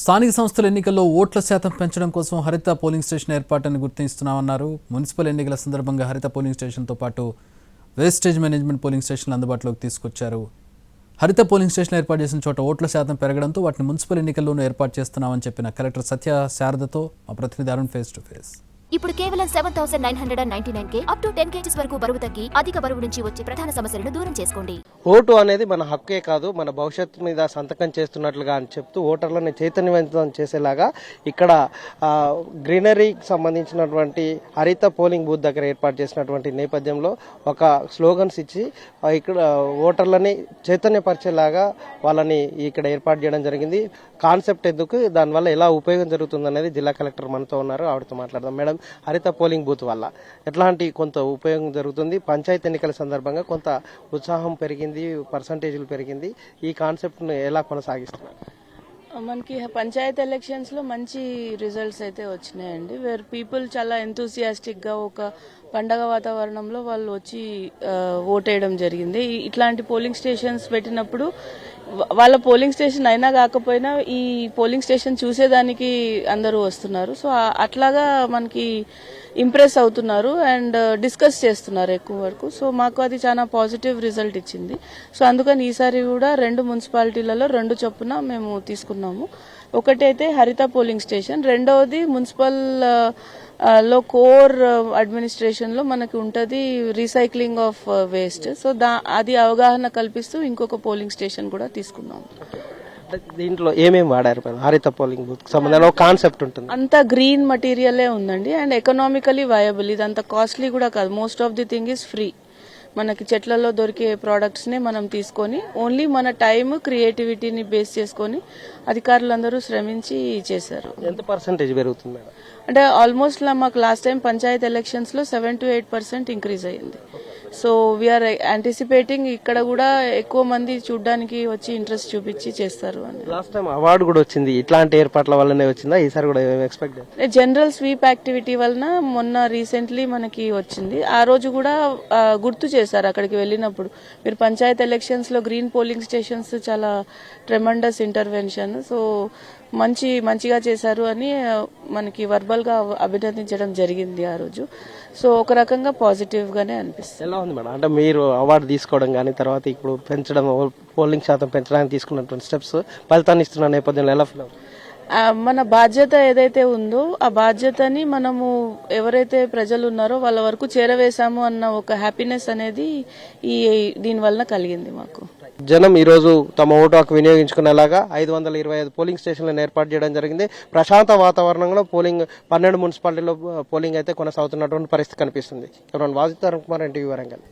స్థానిక సంస్థల ఎన్నికల్లో ఓట్ల శాతం పెంచడం కోసం హరిత పోలింగ్ స్టేషన్ ఏర్పాటుని గుర్తిస్తున్నామన్నారు. మున్సిపల్ ఎన్నికల సందర్భంగా హరిత పోలింగ్ స్టేషన్తో పాటు వేస్టేజ్ మేనేజ్మెంట్ పోలింగ్ స్టేషన్లు అందుబాటులోకి తీసుకొచ్చారు. హరిత పోలింగ్ స్టేషన్ ఏర్పాటు చేసిన చోట ఓట్ల శాతం పెరగడంతో వాటిని మున్సిపల్ ఎన్నికల్లోనూ ఏర్పాటు చేస్తున్నామని చెప్పిన కలెక్టర్ సత్య శారదతో మా ప్రతినిధి అరుణ్ ఫేస్ టు ఫేస్. ఇప్పుడు కేవలం 7,999 అప్ టు 10 kgs వరకు బరువు తగ్గి అధిక బరువు నుంచి వచ్చే ప్రధాన సమస్యలను దూరం చేసుకోండి. ఓటు అనేది మన హక్కే కాదు, మన భవిష్యత్తు మీద సంతకం చేస్తున్నట్లుగా అని చెప్తూ ఓటర్లను చైతన్యవంతం చేసేలాగా ఇక్కడ గ్రీనరీకి సంబంధించినటువంటి హరిత పోలింగ్ బూత్ దగ్గర ఏర్పాటు చేసినటువంటి నేపథ్యంలో ఒక స్లోగన్స్ ఇచ్చి ఇక్కడ ఓటర్లని చైతన్యపరిచేలాగా వాళ్ళని ఇక్కడ ఏర్పాటు చేయడం జరిగింది. కాన్సెప్ట్ ఎందుకు, దానివల్ల ఎలా ఉపయోగం జరుగుతుంది అనేది జిల్లా కలెక్టర్ మనతో ఉన్నారు, ఆవిడతో మాట్లాడదాం. మేడం, హరిత పోలింగ్ బూత్ వల్ల ఎట్లాంటి కొంత ఉపయోగం జరుగుతుంది? పంచాయతీ ఎన్నికల సందర్భంగా కొంత ఉత్సాహం పెరిగింది, పర్సంటేజ్లు పెరిగింది. ఈ కాన్సెప్ట్ ను ఎలా కొనసాగిస్తున్నారు? మనకి పంచాయత్ ఎలక్షన్స్ లో మంచి రిజల్ట్స్ అయితే వచ్చినాయండి. వేర్ పీపుల్ చాలా ఎంతూసియాస్టిక్ గా ఒక పండగ వాతావరణంలో వాళ్ళు వచ్చి ఓటేయడం జరిగింది. ఇట్లాంటి పోలింగ్ స్టేషన్స్ పెట్టినప్పుడు వాళ్ళ పోలింగ్ స్టేషన్ అయినా కాకపోయినా ఈ పోలింగ్ స్టేషన్ చూసేదానికి అందరూ వస్తున్నారు. సో అట్లాగా మనకి ఇంప్రెస్ అవుతున్నారు అండ్ డిస్కస్ చేస్తున్నారు ఎక్కువ వరకు. సో మాకు అది చాలా పాజిటివ్ రిజల్ట్ ఇచ్చింది. సో అందుకని ఈసారి కూడా 2 మున్సిపాలిటీలలో 2 చొప్పున మేము తీసుకున్నాము. ఒకటైతే హరిత పోలింగ్ స్టేషన్, రెండవది మున్సిపల్ లో కోర్ అడ్మినిస్ట్రేషన్ లో మనకి ఉంటది రీసైక్లింగ్ ఆఫ్ వేస్ట్. సో అది అవగాహన కల్పిస్తూ ఇంకొక పోలింగ్ స్టేషన్ కూడా తీసుకున్నాము. దీంట్లో ఏమేమి వాడారు హరిత పోలింగ్ బూత్ సంబంధంలో కాన్సెప్ట్ ఉంటుంది? అంతా గ్రీన్ మటీరియలే ఉందండి అండ్ ఎకనామికలీ వయబుల్. ఇది అంత కాస్ట్లీ కూడా కాదు. Most of the thing is free. మనకి చెట్లలో దొరికే ప్రోడక్ట్స్ నే మనం తీసుకొని ఓన్లీ మన టైం క్రియేటివిటీని బేస్ చేసుకొని అధికారులందరూ శ్రమించి చేశారు. ఎంత పర్సెంటేజ్ పెరుగుతుంది మేడం? అంటే ఆల్మోస్ట్ మాకు లాస్ట్ టైం పంచాయత్ ఎలక్షన్స్ లో 7 to 8% ఇంక్రీజ్ అయ్యింది. సో వీఆర్ యాంటిసిపేటింగ్ ఇక్కడ కూడా ఎక్కువ మంది చూడడానికి వచ్చి ఇంట్రెస్ట్ చూపించి చేస్తారు అని. లాస్ట్ టైం అవార్డు కూడా వచ్చింది, ఇట్లాంటి ఏర్పాట్ల వల్లనే వచ్చిందా? ఈసారి కూడా ఎక్స్పెక్ట్ జనరల్ స్వీప్ యాక్టివిటీ వలన మొన్న రీసెంట్లీ మనకి వచ్చింది. ఆ రోజు కూడా గుర్తు చేశారు అక్కడికి వెళ్ళినప్పుడు, మీరు పంచాయత్ ఎలక్షన్స్ లో గ్రీన్ పోలింగ్ స్టేషన్స్ చాలా ట్రెమండస్ ఇంటర్వెన్షన్, సో మంచిగా చేశారు అని మనకి వర్బల్ గా అభినందించడం జరిగింది ఆ రోజు. సో ఒక రకంగా పాజిటివ్ గానే అనిపిస్తుంది. ఎలా ఉంది మేడం? అంటే మీరు అవార్డు తీసుకోవడం కానీ తర్వాత ఇప్పుడు పెంచడం, పోలింగ్ శాతం పెంచడానికి తీసుకున్నటువంటి స్టెప్స్ ఫలితాన్ని ఇస్తున్న నేపథ్యంలో ఎలా ఫీల్ అవుతుంది? మన బాధ్యత ఏదైతే ఉందో ఆ బాధ్యతని మనము ఎవరైతే ప్రజలు ఉన్నారో వాళ్ళ వరకు చేరవేశాము అన్న ఒక హ్యాపీనెస్ అనేది దీని వలన కలిగింది మాకు. జనం ఈ రోజు తమ ఓటు హక్కు వినియోగించుకునేలాగా 525 పోలింగ్ స్టేషన్లను ఏర్పాటు చేయడం జరిగింది. ప్రశాంత వాతావరణంలో 12 మున్సిపాలిటీలో పోలింగ్ అయితే కొనసాగుతున్నటువంటి పరిస్థితి కనిపిస్తుంది. వాజిత్ అరుణ్ కుమార్, NTV వరంగల్.